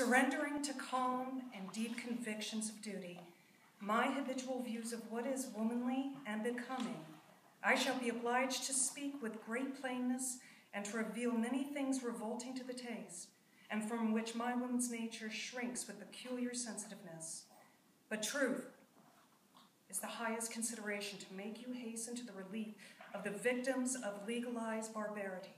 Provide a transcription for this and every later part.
Surrendering to calm and deep convictions of duty, my habitual views of what is womanly and becoming, I shall be obliged to speak with great plainness and to reveal many things revolting to the taste, and from which my woman's nature shrinks with peculiar sensitiveness. But truth is the highest consideration to make you hasten to the relief of the victims of legalized barbarity.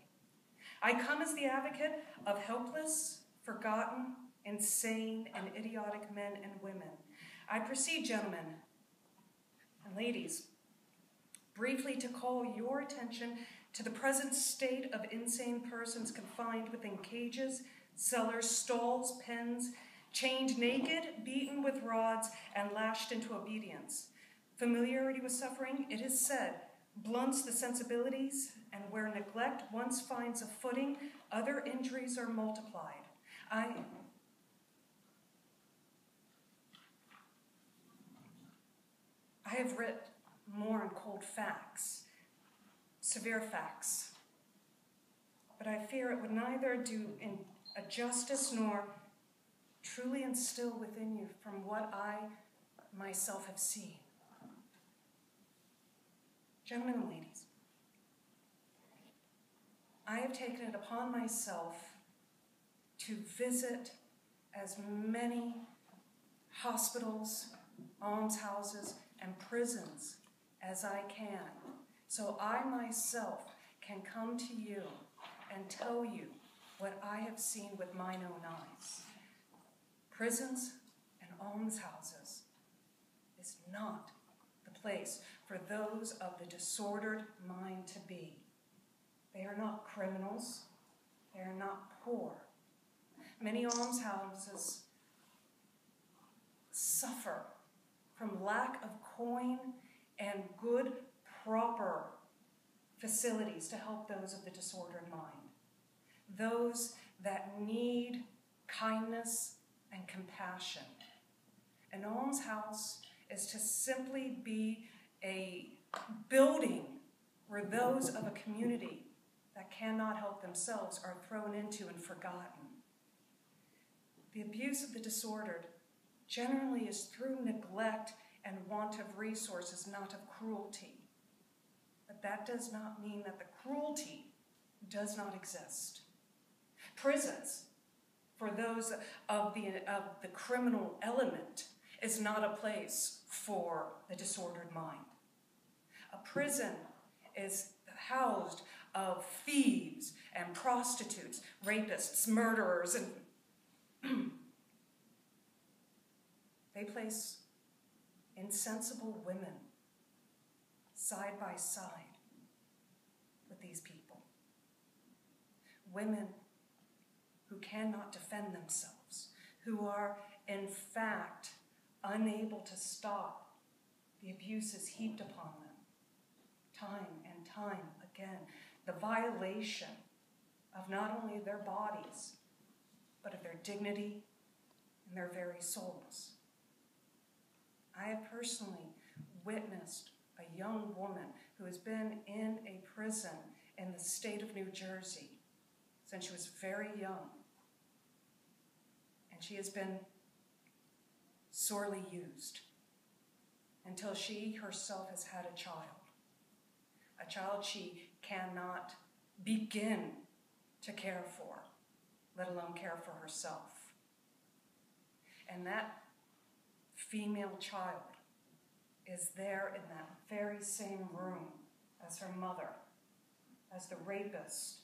I come as the advocate of helpless, forgotten, insane, and idiotic men and women. I proceed, gentlemen and ladies, briefly to call your attention to the present state of insane persons confined within cages, cellars, stalls, pens, chained naked, beaten with rods, and lashed into obedience. Familiarity with suffering, it is said, blunts the sensibilities, and where neglect once finds a footing, other injuries are multiplied. I have writ more on cold facts, severe facts, but I fear it would neither do a justice nor truly instill within you from what I myself have seen. Gentlemen and ladies, I have taken it upon myself to visit as many hospitals, almshouses, and prisons as I can, so I myself can come to you and tell you what I have seen with mine own eyes. Prisons and almshouses is not the place for those of the disordered mind to be. They are not criminals. They are not poor. Many almshouses suffer from lack of coin and good, proper facilities to help those of the disordered mind. Those that need kindness and compassion. An almshouse is to simply be a building where those of a community that cannot help themselves are thrown into and forgotten. The abuse of the disordered generally is through neglect and want of resources, not of cruelty. But that does not mean that the cruelty does not exist. Prisons, for those of the criminal element, is not a place for the disordered mind. A prison is housed of thieves and prostitutes, rapists, murderers, and they place insensible women side by side with these people. Women who cannot defend themselves, who are in fact unable to stop the abuses heaped upon them, time and time again, the violation of not only their bodies, but of their dignity and their very souls. I have personally witnessed a young woman who has been in a prison in the state of New Jersey since she was very young. And she has been sorely used until she herself has had a child she cannot begin to care for, let alone care for herself. And that female child is there in that very same room as her mother, as the rapist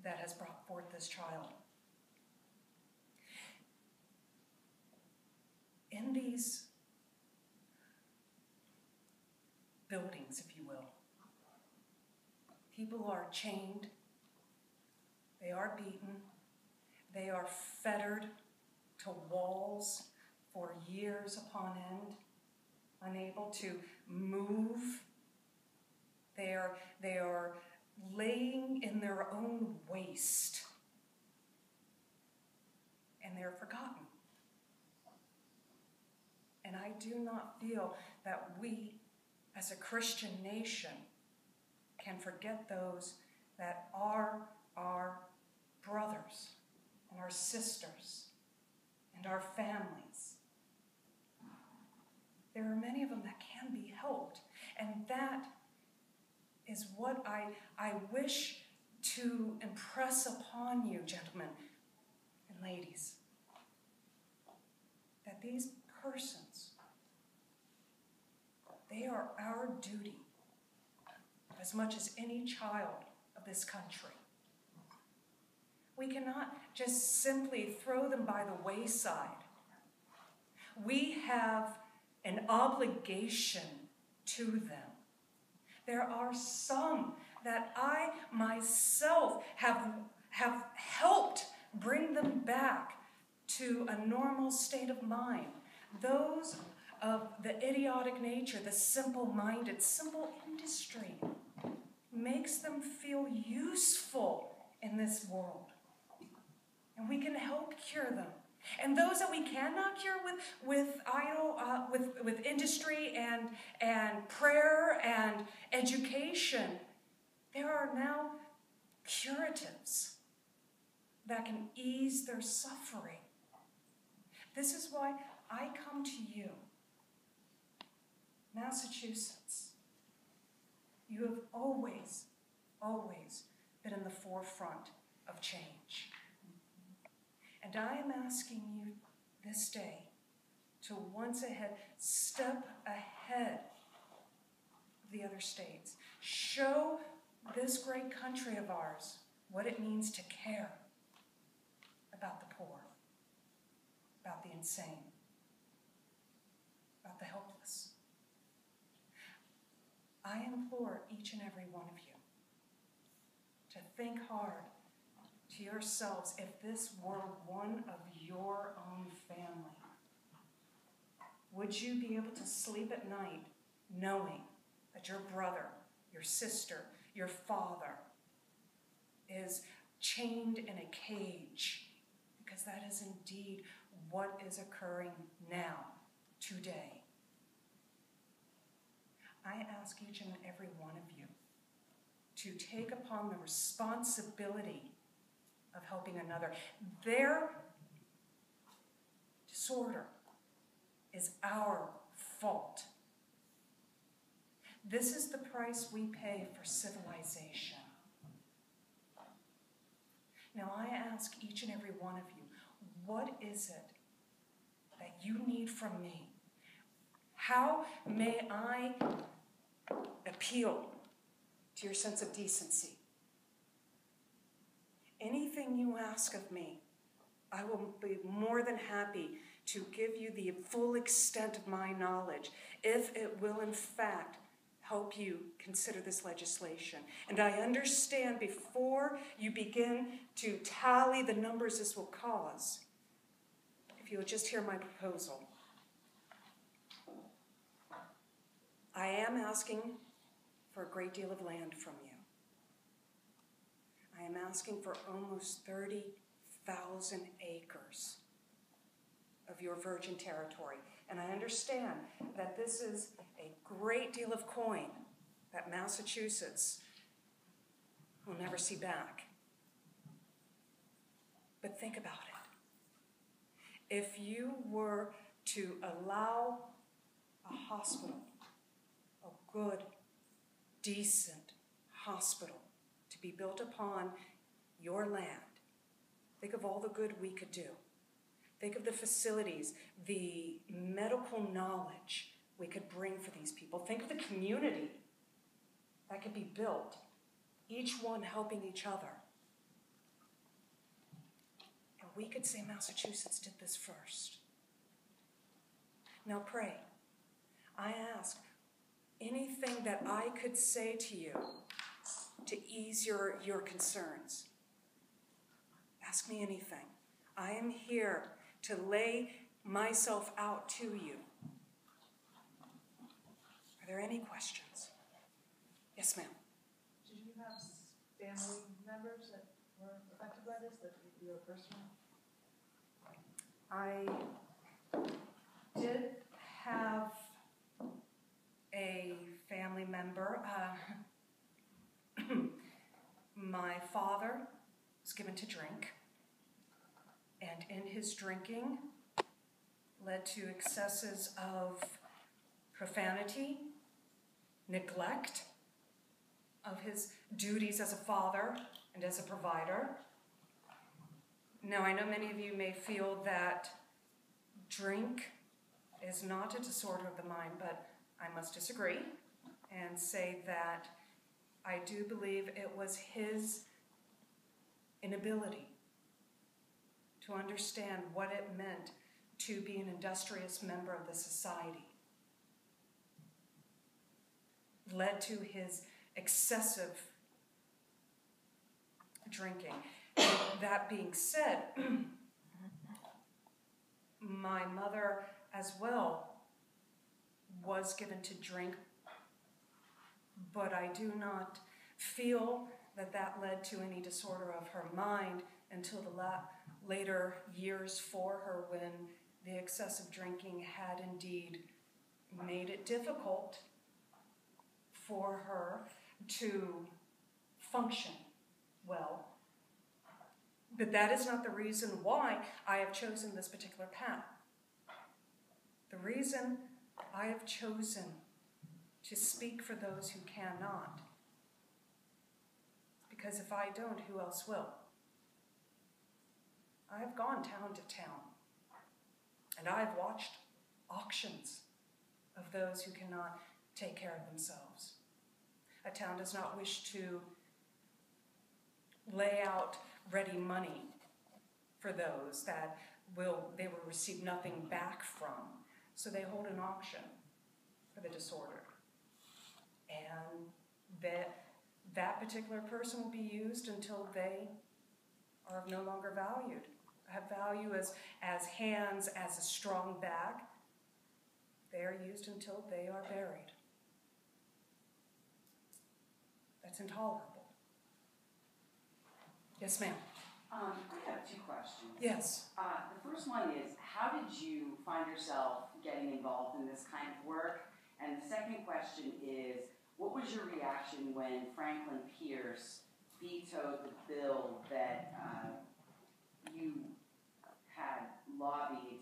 that has brought forth this child. In these buildings, if you will, people are chained, they are beaten, they are fettered to walls for years upon end, unable to move. They are laying in their own waste, and they're forgotten. And I do not feel that we, as a Christian nation, can forget those that are our brothers and our sisters and our families. There are many of them that can be helped, and that is what I wish to impress upon you, gentlemen and ladies, that these persons, they are our duty as much as any child of this country. We cannot just simply throw them by the wayside. We have an obligation to them. There are some that I myself have helped bring them back to a normal state of mind. Those of the idiotic nature, the simple-minded, simple industry makes them feel useful in this world. And we can help cure them. And those that we cannot cure with industry and prayer and education, there are now curatives that can ease their suffering. This is why I come to you, Massachusetts. You have always, always been in the forefront of change. And I am asking you this day to once ahead, step ahead of the other states. Show this great country of ours what it means to care about the poor, about the insane, about the helpless. I implore each and every one of you to think hard to yourselves if this were one of your own family. Would you be able to sleep at night knowing that your brother, your sister, your father is chained in a cage? Because that is indeed what is occurring now, today. I ask each and every one of you to take upon the responsibility of helping another. Their disorder is our fault. This is the price we pay for civilization. Now I ask each and every one of you, what is it that you need from me? How may I appeal to your sense of decency? Anything you ask of me, I will be more than happy to give you the full extent of my knowledge, if it will in fact help you consider this legislation. And I understand before you begin to tally the numbers this will cause, if you will just hear my proposal. I am asking for a great deal of land from you. I am asking for almost 30,000 acres of your virgin territory. And I understand that this is a great deal of coin that Massachusetts will never see back. But think about it. If you were to allow a hospital, a good, decent hospital, to be built upon your land, think of all the good we could do. Think of the facilities, the medical knowledge we could bring for these people. Think of the community that could be built, each one helping each other. And we could say Massachusetts did this first. Now pray. I ask, anything that I could say to you to ease your concerns, ask me anything. I am here to lay myself out to you. Are there any questions? Yes, ma'am. Did you have family members that were affected by this, that you were personal? I did have a family member. My father was given to drink. and in his drinking led to excesses of profanity, neglect of his duties as a father and as a provider. Now, I know many of you may feel that drink is not a disorder of the mind, but I must disagree and say that I do believe it was his inability to understand what it meant to be an industrious member of the society led to his excessive drinking. That being said, my mother as well was given to drink, but I do not feel that that led to any disorder of her mind until the later years for her, when the excessive drinking had indeed made it difficult for her to function well. But that is not the reason why I have chosen this particular path. The reason I have chosen to speak for those who cannot, because if I don't, who else will? I have gone town to town, and I have watched auctions of those who cannot take care of themselves. A town does not wish to lay out ready money for those that they will receive nothing back from. So they hold an auction for the disorder. And that particular person will be used until they are of no longer valued. Have value as hands, as a strong back. They are used until they are buried. That's intolerable. Yes, ma'am. I have two questions. Yes. The first one is, how did you find yourself getting involved in this kind of work? And the second question is, what was your reaction when Franklin Pierce vetoed the bill that you had lobbied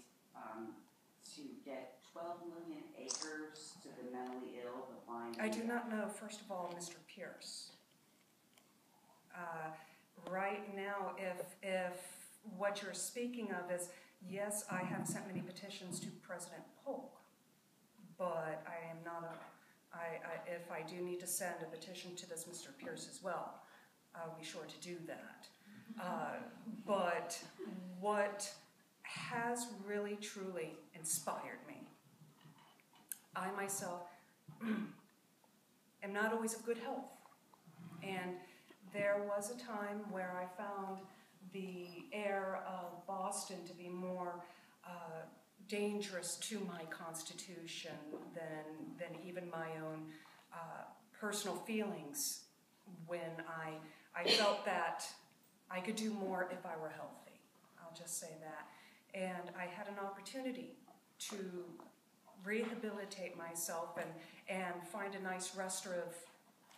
to get 12 million acres to the mentally ill, the blind? I do not know, first of all, Mr. Pierce. Right now, if what you're speaking of is, yes, I have sent many petitions to President Polk, but I am not if I do need to send a petition to this Mr. Pierce as well, I'll be sure to do that. But what has really, truly inspired me, I myself am not always of good health. And there was a time where I found the air of Boston to be more dangerous to my constitution than even my own personal feelings, when I felt that I could do more if I were healthy. I'll just say that. And I had an opportunity to rehabilitate myself and find a nice restaurant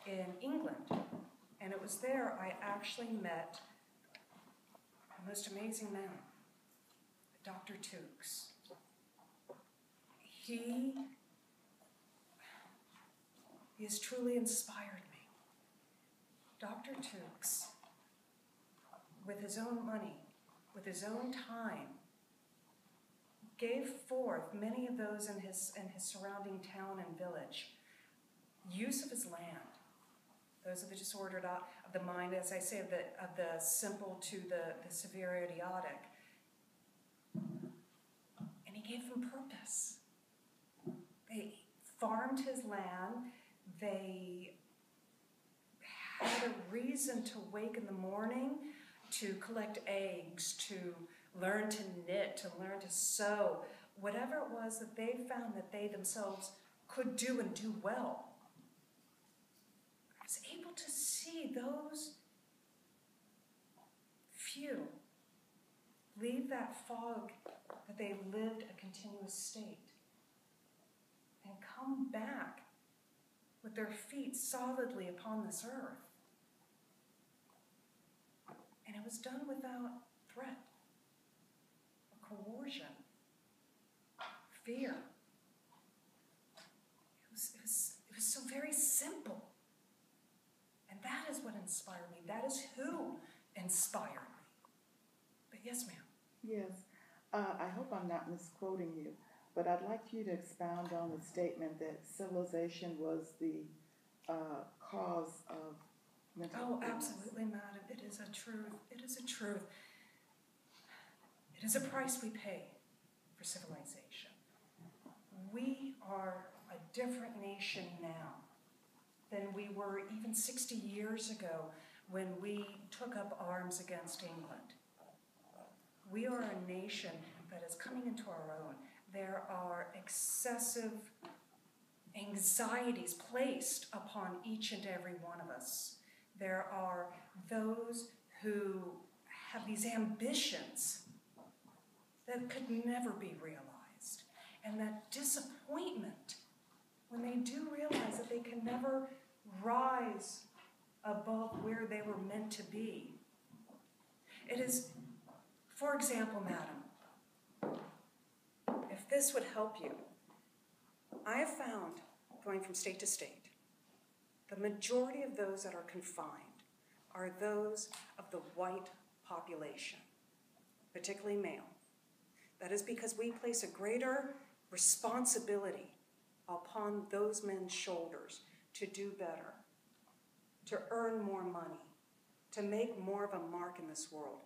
in England. And it was there I actually met the most amazing man, Dr. Dix. He has truly inspired me. Dr. Dix, with his own money, with his own time, gave forth many of those in his surrounding town and village use of his land. Those of the disordered of the mind, as I say, of the simple to the severe idiotic. And he gave them purpose. They farmed his land. They had a reason to wake in the morning, to collect eggs, to learn to knit, to learn to sew, whatever it was that they found that they themselves could do and do well. I was able to see those few leave that fog that they lived a continuous state and come back with their feet solidly upon this earth. And it was done without threat. fear. It was so very simple. And that is what inspired me. That is who inspired me. But yes, ma'am. Yes. I hope I'm not misquoting you, but I'd like you to expound on the statement that civilization was the cause of mental illness. Absolutely, madam. It is a truth. It is a truth. It is a price we pay for civilization. We are a different nation now than we were even 60 years ago when we took up arms against England. We are a nation that is coming into our own. There are excessive anxieties placed upon each and every one of us. There are those who have these ambitions that could never be realized. And that disappointment when they do realize that they can never rise above where they were meant to be. It is, for example, madam, if this would help you, I have found, going from state to state, the majority of those that are confined are those of the white population, particularly male. That is because we place a greater responsibility upon those men's shoulders to do better, to earn more money, to make more of a mark in this world.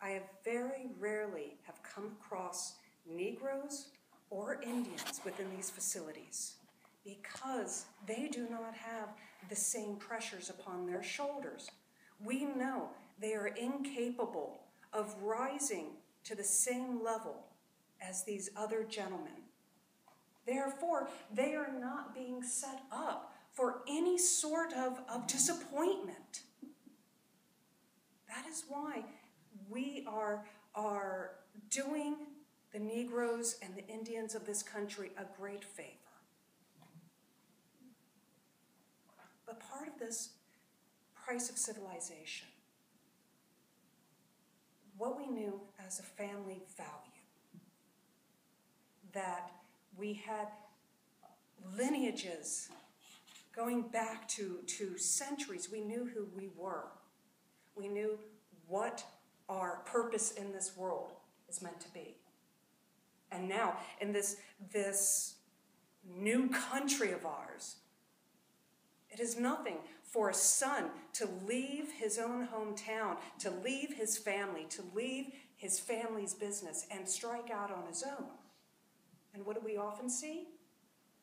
I have very rarely have come across Negroes or Indians within these facilities because they do not have the same pressures upon their shoulders. We know they are incapable of rising to the same level as these other gentlemen. Therefore, they are not being set up for any sort of disappointment. That is why we are doing the Negroes and the Indians of this country a great favor. But part of this price of civilization, what we knew as a family value, that we had lineages going back to centuries. We knew who we were. We knew what our purpose in this world is meant to be. And now, in this new country of ours, it is nothing for a son to leave his own hometown, to leave his family, to leave his family's business and strike out on his own. And what do we often see?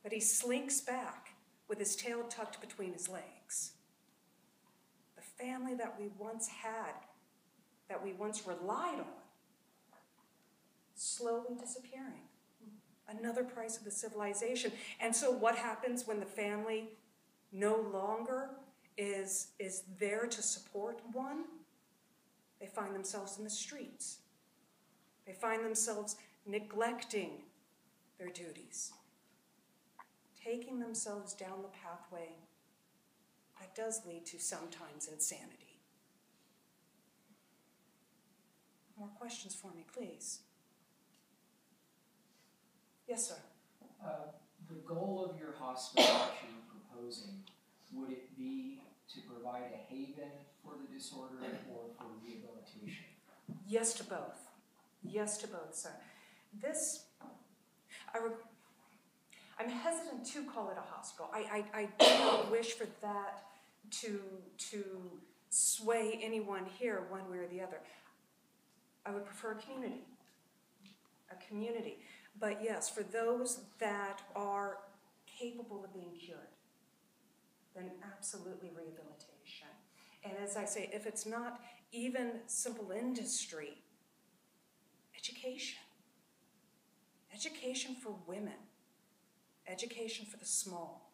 That he slinks back with his tail tucked between his legs. The family that we once had, that we once relied on, slowly disappearing. Another price of the civilization. And so what happens when the family no longer is there to support one? They find themselves in the streets. They find themselves neglecting their duties, taking themselves down the pathway that does lead to sometimes insanity. More questions for me, please. Yes, sir. The goal of your hospital that you're proposing, would it be to provide a haven for the disorder or for rehabilitation? Yes to both. Yes to both, sir. I'm hesitant to call it a hospital. I do not wish for that to sway anyone here one way or the other. I would prefer a community. But yes, for those that are capable of being cured, then absolutely rehabilitation. And as I say, if it's not even simple industry, education. Education for women. Education for the small,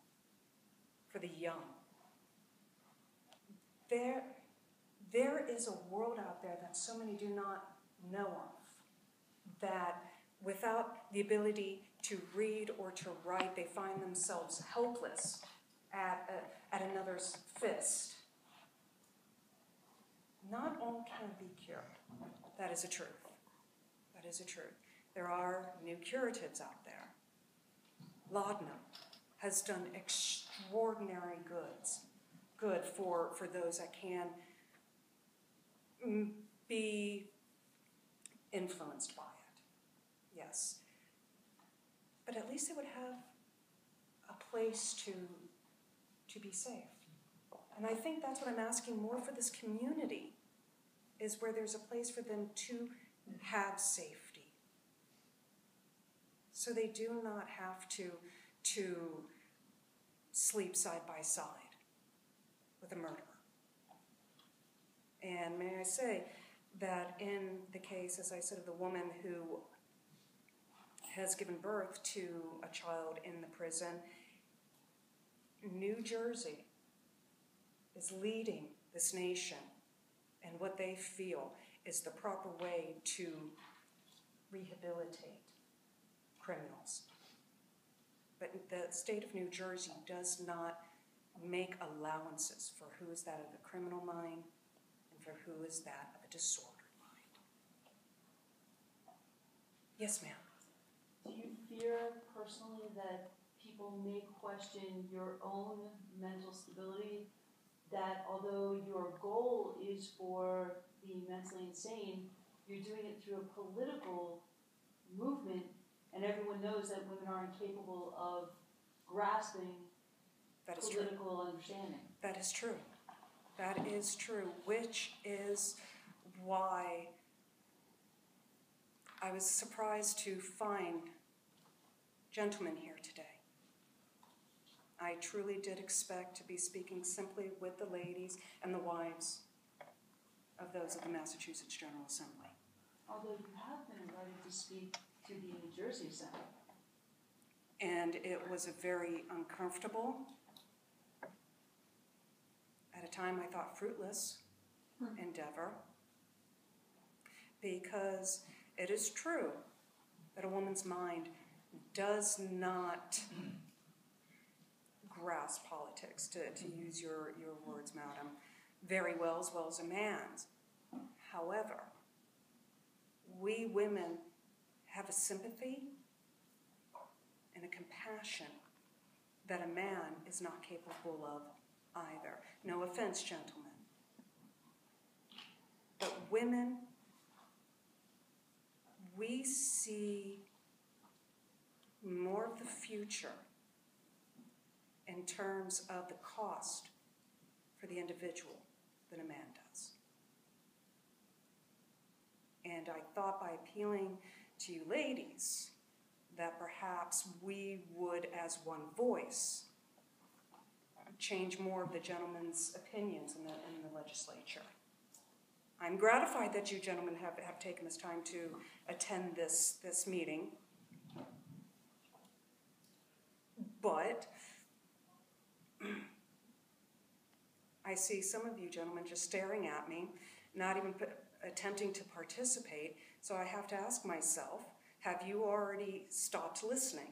for the young. There is a world out there that so many do not know of, that without the ability to read or to write, they find themselves helpless at another's fist. Not all can be cured. That is a truth. That is a truth. There are new curatives out there. Laudanum has done extraordinary good for those that can be influenced by it. Yes. But at least they would have a place to be safe. And I think that's what I'm asking more for this community, is where there's a place for them to have safety. So they do not have to sleep side by side with a murderer. And may I say that in the case, as I said, of the woman who has given birth to a child in the prison, New Jersey is leading this nation, and what they feel is the proper way to rehabilitate criminals. But the state of New Jersey does not make allowances for who is that of a criminal mind and for who is that of a disordered mind. Yes, ma'am. Do you fear personally that people may question your own mental stability, that although your goal is for the mentally insane, you're doing it through a political movement, and everyone knows that women are incapable of grasping political understanding? That is true. That is true, which is why I was surprised to find gentlemen here today. I truly did expect to be speaking simply with the ladies and the wives of those of the Massachusetts General Assembly. Although you have been invited to speak to the New Jersey Assembly. And it was a very uncomfortable, at a time I thought fruitless, endeavor, because it is true that a woman's mind does not grasp politics, to use your words, madam, very well as a man's. However, we women have a sympathy and a compassion that a man is not capable of either. No offense, gentlemen. But women, we see more of the future in terms of the cost for the individual than a man does. And I thought by appealing to you ladies that perhaps we would, as one voice, change more of the gentlemen's opinions in the legislature. I'm gratified that you gentlemen have taken this time to attend this meeting. But I see some of you gentlemen just staring at me, not even attempting to participate, so I have to ask myself, have you already stopped listening?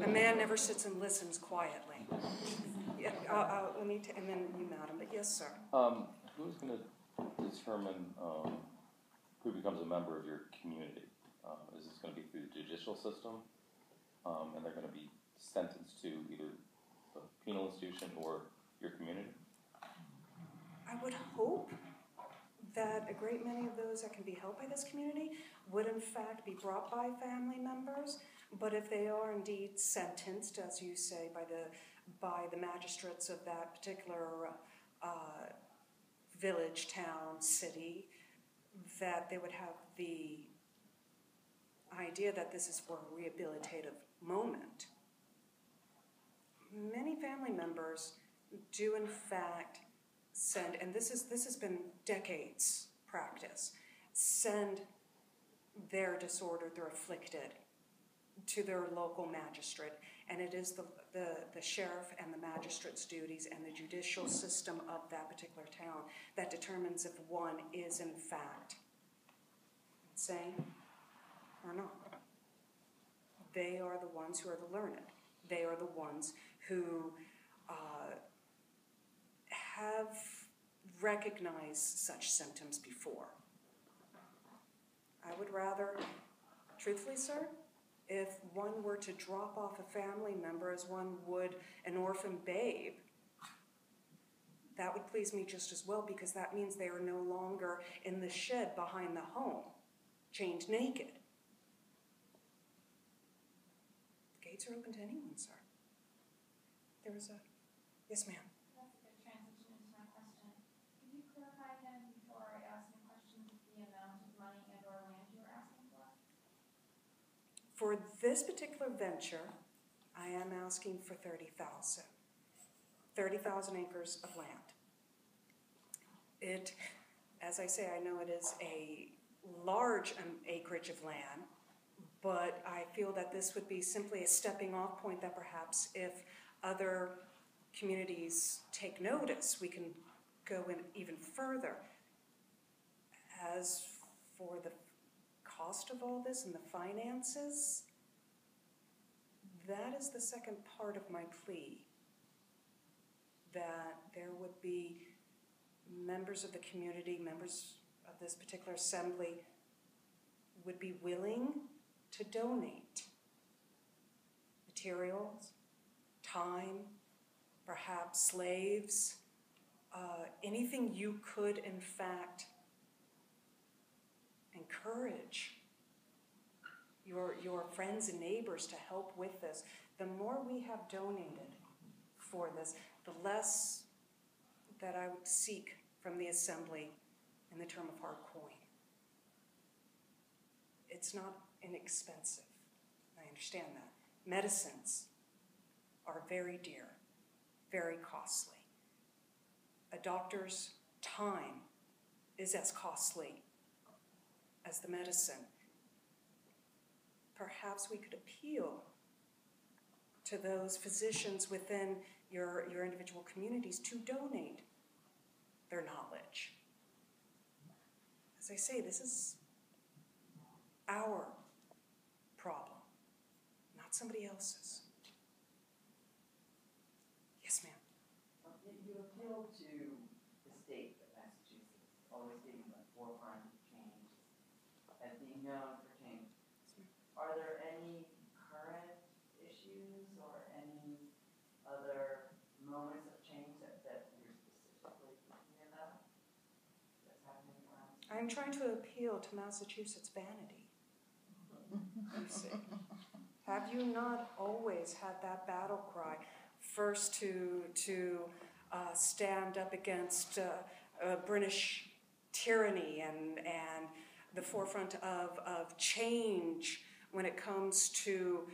A man never sits and listens quietly. Yeah, and then you, madam, but yes, sir. Who's going to determine who becomes a member of your community? Is this going to be through the judicial system? And they're going to be sentenced to either the penal institution or your community? I would hope that a great many of those that can be helped by this community would in fact be brought by family members, but if they are indeed sentenced, as you say, by the magistrates of that particular village, town, city, that they would have the idea that this is for a rehabilitative moment. Many family members do in fact send, and this has been decades practice, send their disorder, their afflicted, to their local magistrate, and it is the sheriff and the magistrate's duties and the judicial system of that particular town that determines if one is in fact insane or not. They are the ones who are the learned. They are the ones who have recognize such symptoms before. I would rather, truthfully, sir, if one were to drop off a family member as one would an orphan babe, that would please me just as well, because that means they are no longer in the shed behind the home, chained naked. The gates are open to anyone, sir. There was a... Yes, ma'am. That's a good transition into my question. Could you clarify again, before I ask the question, the amount of money and or land you were asking for? For this particular venture, I am asking for 30,000. 30,000 acres of land. It, as I say, I know it is a large acreage of land, but I feel that this would be simply a stepping off point that perhaps if other communities take notice, we can go in even further. As for the cost of all this and the finances, that is the second part of my plea, that there would be members of the community, members of this particular assembly would be willing to donate materials, time, perhaps slaves, anything you could in fact encourage your friends and neighbors to help with this. The more we have donated for this, the less that I would seek from the assembly in the term of hard coin. It's not inexpensive. I understand that. Medicines are very dear, very costly. A doctor's time is as costly as the medicine. Perhaps we could appeal to those physicians within your individual communities to donate their knowledge. As I say, this is our problem, not somebody else's. Yes, ma'am. You appeal to the state of Massachusetts, always being the forefront of change, as being known for change. Are there any current issues or any other moments of change that you're specifically thinking about that's happening around? I'm trying to appeal to Massachusetts' vanity. You see. Have you not always had that battle cry? First to stand up against British tyranny and the forefront of change when it comes to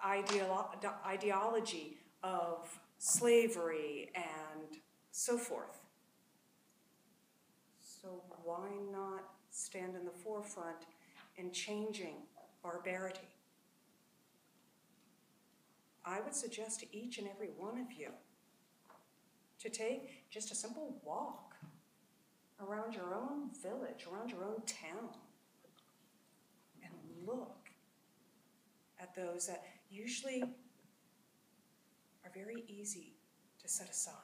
ideology of slavery and so forth. So why not stand in the forefront in changing barbarity? I would suggest to each and every one of you to take just a simple walk around your own village, around your own town, and look at those that usually are very easy to set aside.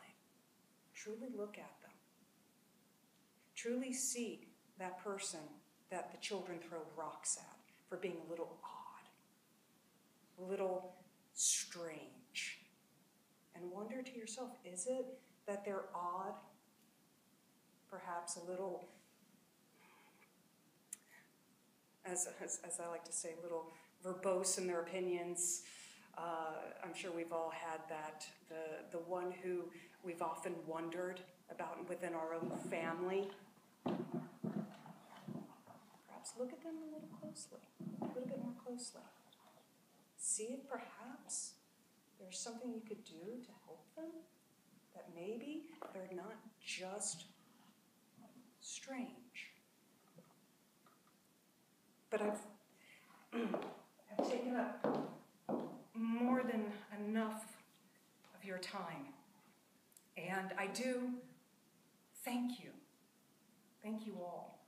Truly look at them. Truly see that person that the children throw rocks at for being a little odd, a little strange. And wonder to yourself, is it that they're odd, perhaps a little, as I like to say, a little verbose in their opinions? I'm sure we've all had that, the one who we've often wondered about within our own family. Perhaps look at them a little closely, a little bit more closely. See if perhaps there's something you could do to help them, that maybe they're not just strange. But I've taken up more than enough of your time, and I do thank you all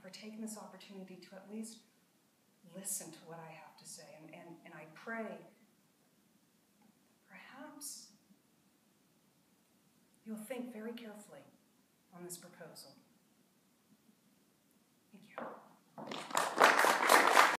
for taking this opportunity to at least listen to what I have to say, and I pray perhaps you'll think very carefully on this proposal.